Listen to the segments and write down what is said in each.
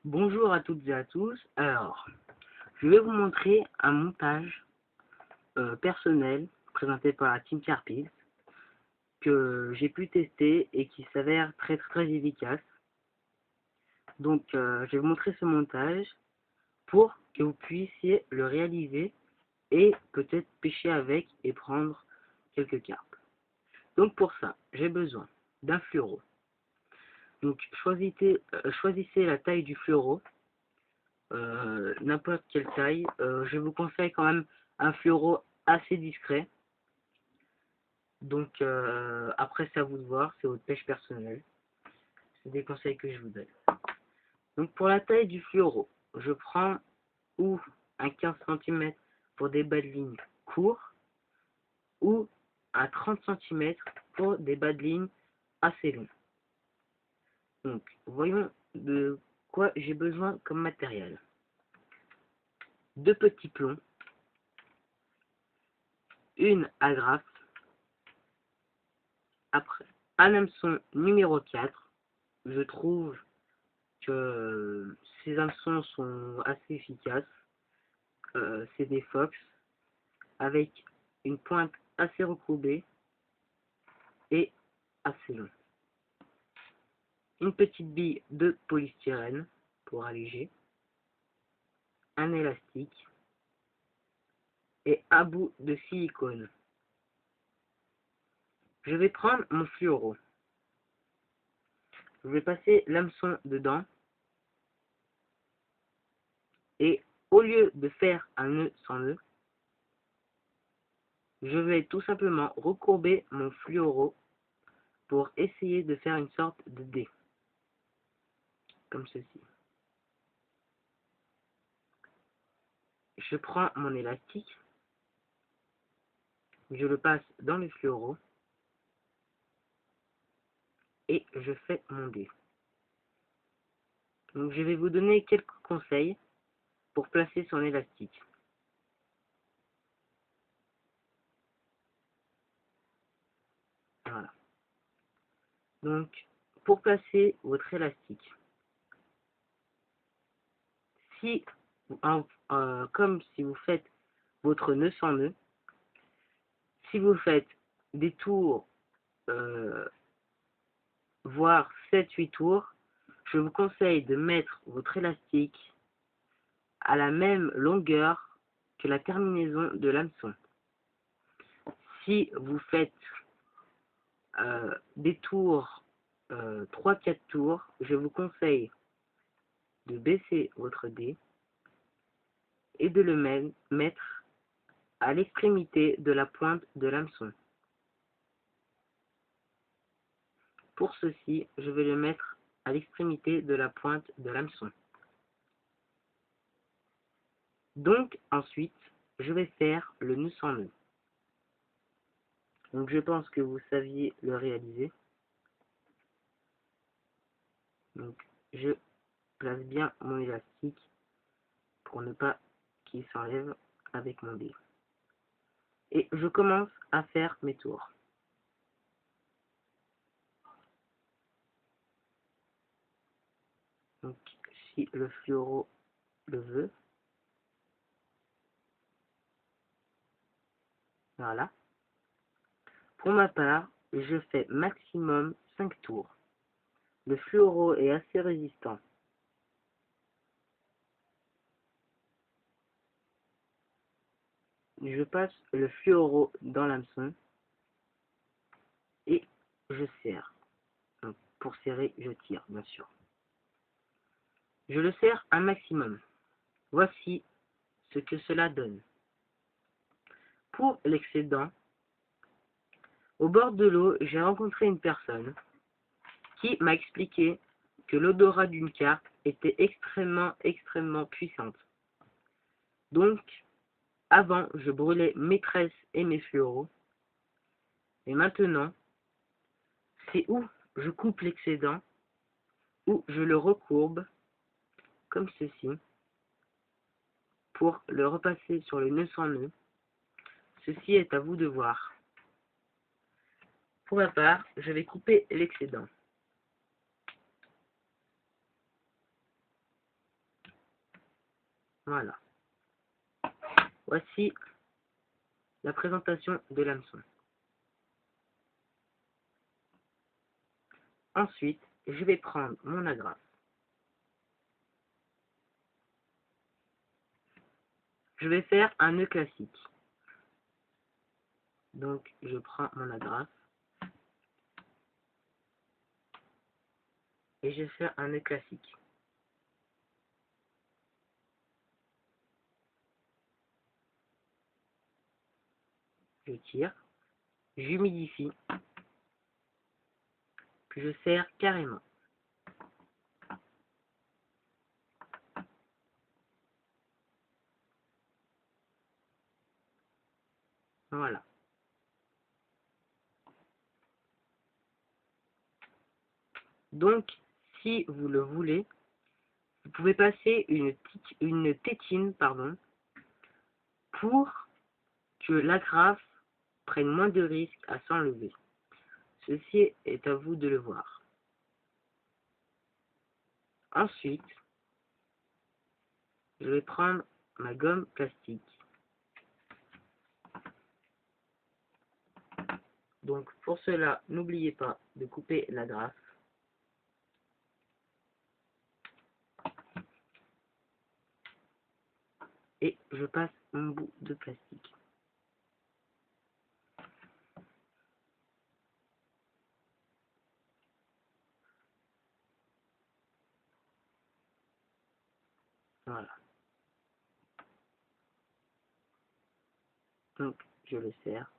Bonjour à toutes et à tous. Alors, je vais vous montrer un montage personnel présenté par la Team Carpil que j'ai pu tester et qui s'avère très efficace. Donc, je vais vous montrer ce montage pour que vous puissiez le réaliser et peut-être pêcher avec et prendre quelques carpes. Donc pour ça, j'ai besoin d'un fluoro. Donc choisissez la taille du fluoro. N'importe quelle taille. Je vous conseille quand même un fluoro assez discret. Donc après c'est à vous de voir, c'est votre pêche personnelle. C'est des conseils que je vous donne. Donc pour la taille du fluoro, je prends ou un 15 cm pour des bas de ligne courts ou un 30 cm pour des bas de ligne assez longs. Donc voyons de quoi j'ai besoin comme matériel. Deux petits plombs, une agrafe, après un hameçon numéro 4. Je trouve que ces hameçons sont assez efficaces. C'est des Fox avec une pointe assez recourbée et assez longue. Une petite bille de polystyrène pour alléger, un élastique et un bout de silicone. Je vais prendre mon fluoro. Je vais passer l'hameçon dedans et au lieu de faire un nœud sans nœud, je vais tout simplement recourber mon fluoro pour essayer de faire une sorte de dé, comme ceci. Je prends mon élastique, je le passe dans le fluoro et je fais mon dé. Donc je vais vous donner quelques conseils pour placer son élastique. Voilà. Donc pour placer votre élastique, si comme si vous faites votre nœud sans nœud, si vous faites des tours, voire 7-8 tours, je vous conseille de mettre votre élastique à la même longueur que la terminaison de l'hameçon. Si vous faites des tours, 3-4 tours, je vous conseille de baisser votre dé et de le mettre à l'extrémité de la pointe de l'hameçon. Pour ceci, je vais le mettre à l'extrémité de la pointe de l'hameçon. Donc ensuite, je vais faire le nœud sans nœud. Donc je pense que vous saviez le réaliser. Donc je place bien mon élastique pour ne pas qu'il s'enlève avec mon dé. Et je commence à faire mes tours. Donc si le fluoro le veut, voilà. Pour ma part, je fais maximum 5 tours. Le fluoro est assez résistant. Je passe le fluoro dans l'hameçon et je serre. Donc, pour serrer, je tire, bien sûr. Je le serre un maximum. Voici ce que cela donne. Pour l'excédent, au bord de l'eau, j'ai rencontré une personne qui m'a expliqué que l'odorat d'une carpe était extrêmement puissante. Donc, avant, je brûlais mes tresses et mes fluoros. Et maintenant, c'est où je coupe l'excédent, ou je le recourbe, comme ceci, pour le repasser sur le nœud sans nœud. Ceci est à vous de voir. Pour ma part, je vais couper l'excédent. Voilà. Voici la présentation de l'hameçon. Ensuite, je vais prendre mon agrafe. Je vais faire un nœud classique. Donc, je prends mon agrafe et je vais faire un nœud classique. Je tire, j'humidifie, puis je serre carrément. Voilà. Donc, si vous le voulez, vous pouvez passer une tétine, pour que l'agrafe prenne moins de risques à s'enlever. Ceci est à vous de le voir. Ensuite, je vais prendre ma gomme plastique. Donc, pour cela, n'oubliez pas de couper l'agrafe. Et je passe mon bout de plastique. Voilà. Donc, je le serre.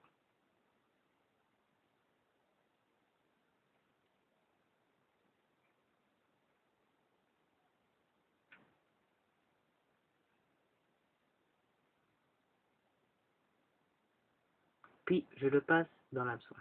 Puis, je le passe dans l'hameçon.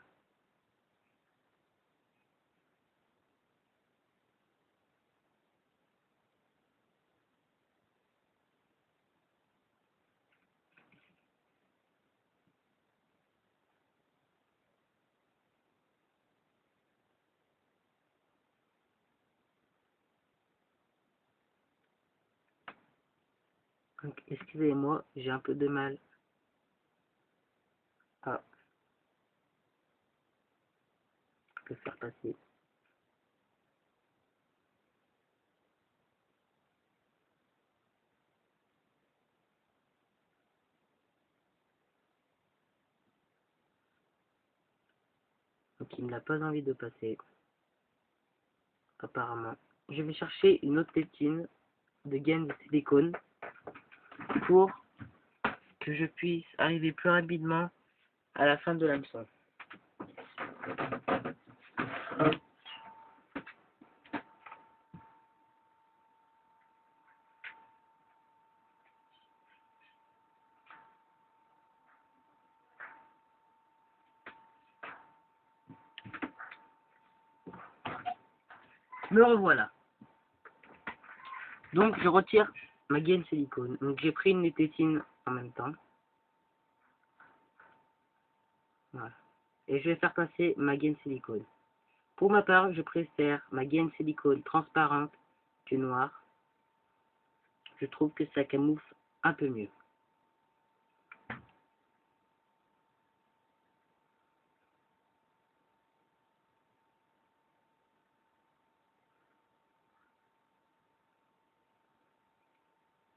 Donc, excusez-moi, j'ai un peu de mal à le faire passer. Donc, il n'a pas envie de passer, apparemment. Je vais chercher une autre tétine de gaine de silicone pour que je puisse arriver plus rapidement à la fin de l'hameçon. Me revoilà. Donc, je retire ma gaine silicone. Donc, j'ai pris une tétine en même temps. Voilà. Et je vais faire passer ma gaine silicone. Pour ma part, je préfère ma gaine silicone transparente que noire. Je trouve que ça camoufle un peu mieux.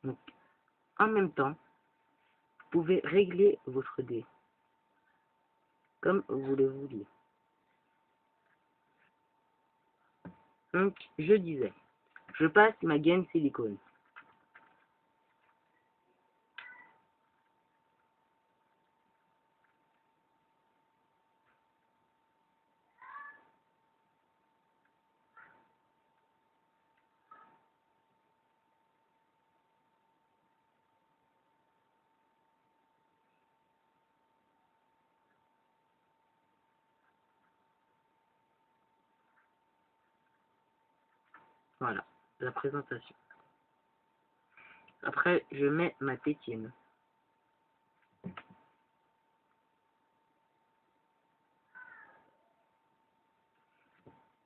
Donc, en même temps, vous pouvez régler votre dé comme vous le vouliez. Donc, je disais, je passe ma gaine silicone. Voilà, la présentation. Après, je mets ma tétine.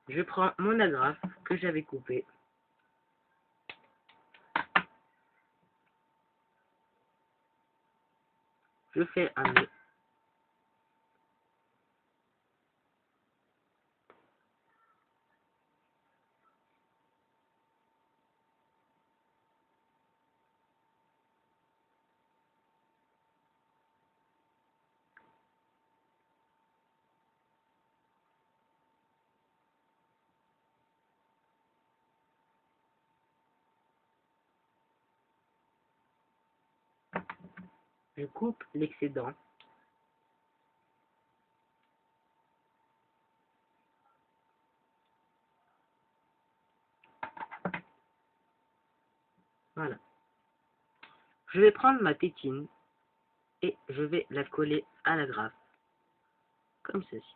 Je prends mon agrafe que j'avais coupé. Je fais un nœud. Je coupe l'excédent. Voilà. Je vais prendre ma tétine et je vais la coller à la grappe, comme ceci.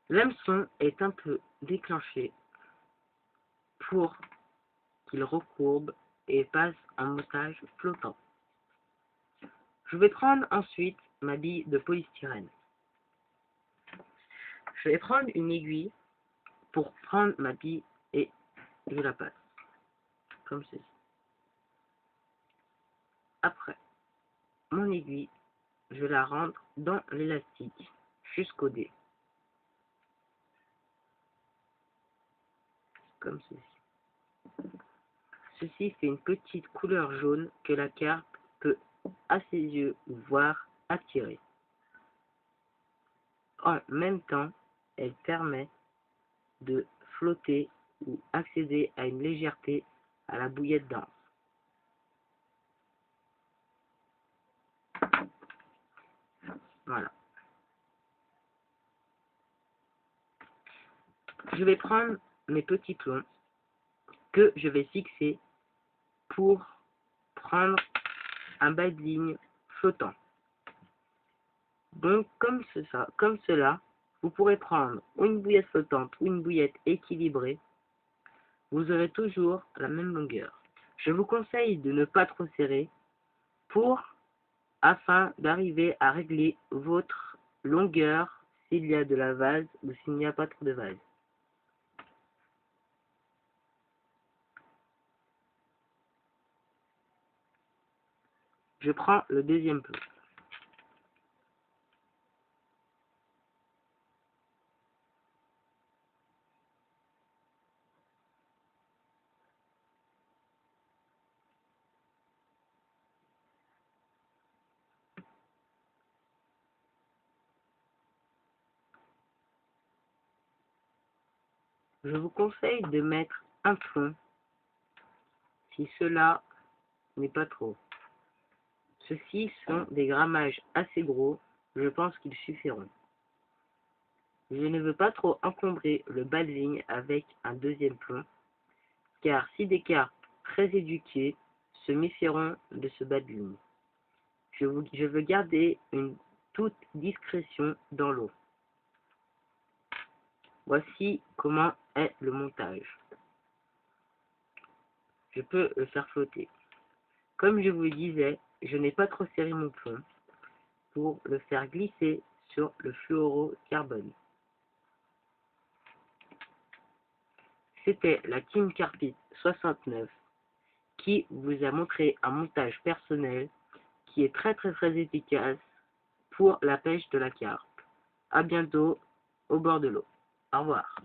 L'hameçon est un peu déclenché pour qu'il recourbe et passe en montage flottant. Je vais prendre ensuite ma bille de polystyrène. Je vais prendre une aiguille pour prendre ma bille et je la passe, comme ceci. Après, mon aiguille, je la rentre dans l'élastique jusqu'au dé, comme ceci. Ceci fait une petite couleur jaune que la carpe peut, à ses yeux, voir attirer. En même temps, elle permet de flotter ou accéder à une légèreté à la bouillette dense. Voilà. Je vais prendre mes petits plombs que je vais fixer pour prendre un bas de ligne flottant. Donc, comme cela, vous pourrez prendre une bouillette flottante ou une bouillette équilibrée. Vous aurez toujours la même longueur. Je vous conseille de ne pas trop serrer afin d'arriver à régler votre longueur s'il y a de la vase ou s'il n'y a pas trop de vase. Je prends le deuxième plomb. Je vous conseille de mettre un plomb si cela n'est pas trop. Ceux-ci sont des grammages assez gros, je pense qu'ils suffiront. Je ne veux pas trop encombrer le bas de ligne avec un deuxième plomb, car si des carpes très éduquées se méfieront de ce bas de ligne. Je veux garder une toute discrétion dans l'eau. Voici comment est le montage. Je peux le faire flotter. Comme je vous le disais, je n'ai pas trop serré mon plomb pour le faire glisser sur le fluorocarbone. C'était la Team Carpit 69 qui vous a montré un montage personnel qui est très efficace pour la pêche de la carpe. À bientôt au bord de l'eau. Au revoir.